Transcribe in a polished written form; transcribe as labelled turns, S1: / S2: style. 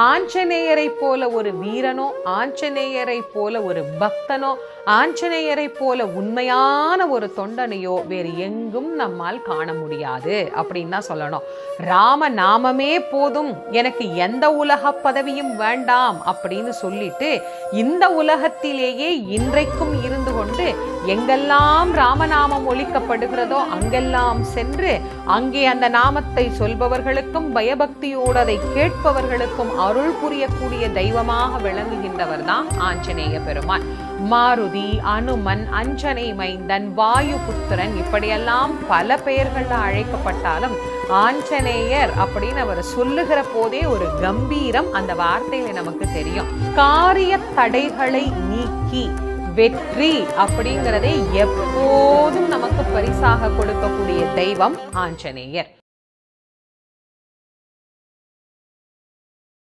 S1: ஆஞ்சநேயரை போல ஒரு வீரனோ, ஆஞ்சநேயரை போல ஒரு பக்தனோ, ஆஞ்சநேயரை போல உண்மையான ஒரு தொண்டனையோ வேறு எங்கும் நம்மால் காண முடியாது அப்படின்னு தான் சொல்லணும். ராம நாமமே போதும், எனக்கு எந்த உலக பதவியும் வேண்டாம் அப்படின்னு சொல்லிட்டு இந்த உலகத்திலேயே இன்றைக்கும் இருந்து கொண்டு எங்கெல்லாம் ராமநாமம் ஒலிக்கப்படுகிறதோ அங்கெல்லாம் சென்று அங்கே அந்த நாமத்தை சொல்பவர்களுக்கும் பயபக்தியோடு அதை கேட்பவர்களுக்கும் அருள் புரியக்கூடிய தெய்வமாக விளங்குகின்றவர் தான் ஆஞ்சநேய பெருமான். மாருதி, அனுமன், அஞ்சனை மைந்தன், வாயு புத்திரன், இப்படியெல்லாம் பல பெயர்கள்ல அழைக்கப்பட்டாலும் ஆஞ்சநேயர் அப்படின்னு அவர் சொல்லுகிற போதே ஒரு கம்பீரம் அந்த வார்த்தையில நமக்கு தெரியும். காரிய தடைகளை நீக்கி வெற்றி அப்படிங்கிறதை எப்போதும் நமக்கு பரிசாக கொடுக்கக்கூடிய தெய்வம் ஆஞ்சநேயர்.